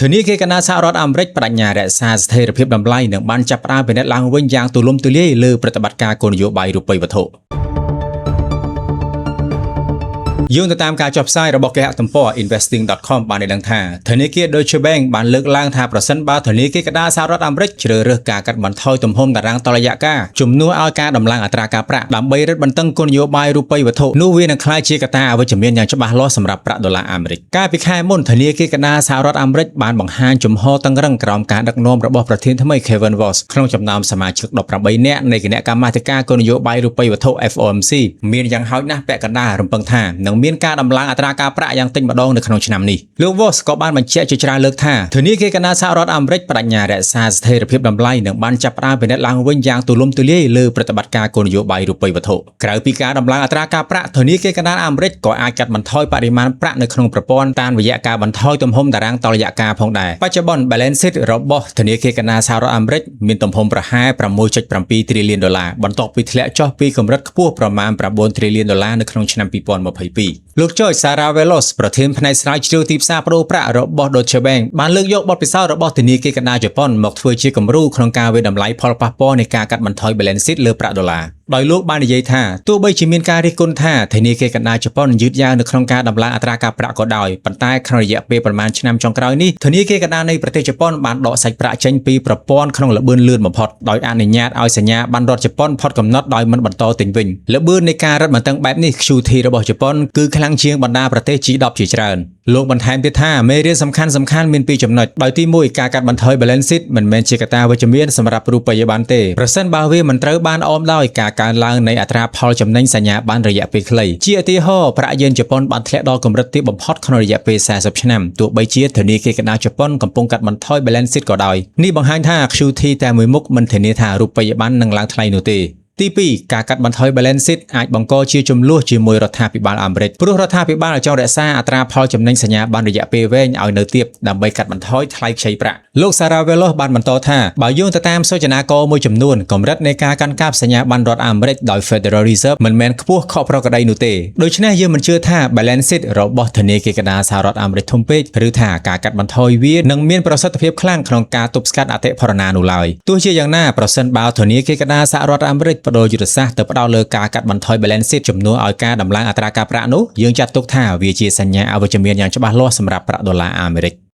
ធនាគារកណ្ដាលសហរដ្ឋអាមេរិកបដិញ្ញារក្សាស្ថិរភាពតម្លៃនិងបានចាប់ផ្ដើមពិនិត្យឡើងវិញយ៉ាងទូលំទូលាយលើប្រតិបត្តិការគោលនយោបាយរូបិយវត្ថុយោងទៅតាមការចុះផ្សាយរបស់គេហទំព័រ investing.com បានដឹងថាធនាគារ Deutsche Bank បានលើកឡើងថាប្រសិនបើធនាគារកណ្ដាលសហរដ្ឋអាមេរិកជ្រើសរើសការកាត់បន្ថយទំហំតារាងតុល្យការជំនួសឲ្យការដំឡើងអត្រាការប្រាក់ដើម្បីរឹតបន្តឹងគោលនយោបាយរូបិយវត្ថុនោះវានឹងក្លាយជាកត្តាអវិជ្ជមានយ៉ាងច្បាស់លាស់សម្រាប់ប្រាក់ដុល្លារអាមេរិកកាលពីខែមុនធនាគារកណ្ដាលសហរដ្ឋអាមេរិកបានបង្ហាញជំហរតឹងរ៉ឹងក្រោមការដឹកនាំរបស់ប្រធានថ្មី Kevin Warsh ក្នុងចំណោមសមាជិក18នាក់នៃគណៈកម្មាធិការគោលនយោបាយរូបិយវត្ថុ FOMC មានយ៉ាងហោចណាស់ពាក់កណ្ដាលរំពឹងថានឹងមានការដំឡើងអត្រាការប្រាក់យ៉ាងតិចម្ដងនៅក្នុងឆ្នាំនេះលោក Warsh ក៏បានបញ្ជាក់ជាច្រើនលើកថាធនាគារកណ្ដាលសហរដ្ឋអាមេរិកបដិញ្ញារក្សាស្ថិរភាពតម្លៃនិងបានចាប់ផ្ដើមពិនិត្យឡើងវិញយ៉ាងទូលំទូលាយលើប្រតិបត្តិការគោលនយោបាយរូបិយវត្ថុក្រៅពីការដំឡើងអត្រាការប្រាក់ធនាគារកណ្ដាលអាមេរិកក៏អាចកាត់បន្ថយបរិមាណប្រាក់នៅក្នុងប្រព័ន្ធតាមរយៈការបន្ថយទំហំតារាងតុល្យការផងដែរបច្ចុប្បន្ន balance sheet របស់ធនាគារកណ្ដាលសហរដ្ឋអាមេរិកមានទំហំប្រហែល 6.7 trillion ដុល្លារបន្ទាប់ពីធ្លាក់ចុះពីកម្រិតខ្ពស់ប្រមាណ 9 trillion ដុល្លារនៅក្នុងឆ្នាំ2022លោក George Saravelos ប្រធានផ្នែកស្រាវជ្រាវទីផ្សារប្តូរប្រាក់របស់ Deutsche Bank បានលើកយកបទពិសោធន៍របស់ធនាគារកណ្ដាលជប៉ុនមកធ្វើជាគំរូក្នុងការវិតម្លៃផលប៉ះពាល់នៃការកាត់បន្ថយ balance sheet លើប្រាក់ដុល្លារដោយលោកបាននិយាយថាទោះបីជាមានការរិះគន់ថាធនាគារកណ្ដាលជប៉ុនយឺតយ៉ាវនៅក្នុងការដំឡើងអត្រាការប្រាក់ក៏ដោយប៉ុន្តែក្នុងរយៈពេលប្រមាណឆ្នាំចុងក្រោយនេះធនាគារកណ្ដាលនៃប្រទេសជប៉ុនបានដកសាច់ប្រាក់ចេញពីប្រព័ន្ធក្នុងល្បឿនលឿនបំផុតដោយអនុញ្ញាតឲ្យសញ្ញាប័ណ្ណរដ្ឋជប៉ុនផុតកំណត់ដោយមិនបន្តទិញវិញល្បឿននៃការរឹតបន្តឹងបែបនេះ QT របស់ជប៉ុនគឺខ្លាំងជាងបណ្ដាប្រទេស G10 ជាច្រើនលោកបន្ថែមទៀតថាមេរៀនសំខាន់មានពីរចំណុចដោយទី1ការកាត់បន្ថយ balance sheet មិនមែនជាកត្តាវិជ្ជមានសម្រាប់រូបិយប័ណ្ណទេប្រសិនបើវាមិនត្រូវបានអមដោយការកើនឡើងនៃអត្រាផលចំណេញសញ្ញាប័ណ្ណរយៈពេលខ្លីជាឧទាហរណ៍ប្រាក់យេនជប៉ុនបានធ្លាក់ដល់កម្រិតទាបបំផុតក្នុងរយៈពេល40ឆ្នាំទោះបីជាធនាគារកណ្ដាលជប៉ុនកំពុងកាត់បន្ថយ balance sheet ក៏ដោយនេះបង្ហាញថា QT តែមួយមុខមិនធានាថារូបិយប័ណ្ណនឹងឡើងថ្លៃនោះទេទី2ការកាត់បន្ថយ balance sheet អាចបង្កជាចំនួនជាមួយរដ្ឋាភិបាលអាមេរិកព្រោះរដ្ឋាភិបាលចង់រក្សាអត្រាផលចំណេញសញ្ញាប័ណ្ណរយៈពេលវែងឲ្យនៅទាបដើម្បីកាត់បន្ថយថ្លៃខ្ចីប្រាក់លោក Saravelos បានបន្តថាបើយោងទៅតាមសូចនាករមួយចំនួនកម្រិតនៃការកាន់កាប់សញ្ញាប័ណ្ណរដ្ឋអាមេរិកដោយ Federal Reserve មិនមែនខ្ពស់ខុសប្រក្រតីនោះទេដូច្នេះយើងមិនជឿថា balance sheet របស់ធនាគារកណ្ដាលសហរដ្ឋអាមេរិកធំពេកឬថាការកាត់បន្ថយវានឹងមានប្រសិទ្ធភាពខ្លាំងក្នុងការទប់ស្កាត់អតិផរណានោះឡើយទោះជាយ៉ាងណាប្រសិនបើធនាគារកណ្ដាលសហរដ្ឋអាមេរិកបដូរយុទ្ធសាស្ត្រទៅផ្ដោតលើការកាត់បន្ថយ balance sheet ជំនួសឲ្យការដំឡើងអត្រាការប្រាក់នោះយើងចាត់ទុកថាវាជាសញ្ញាអវិជ្ជមានយ៉ាងច្បាស់លាស់សម្រាប់ប្រាក់ដុល្លារអាមេរិក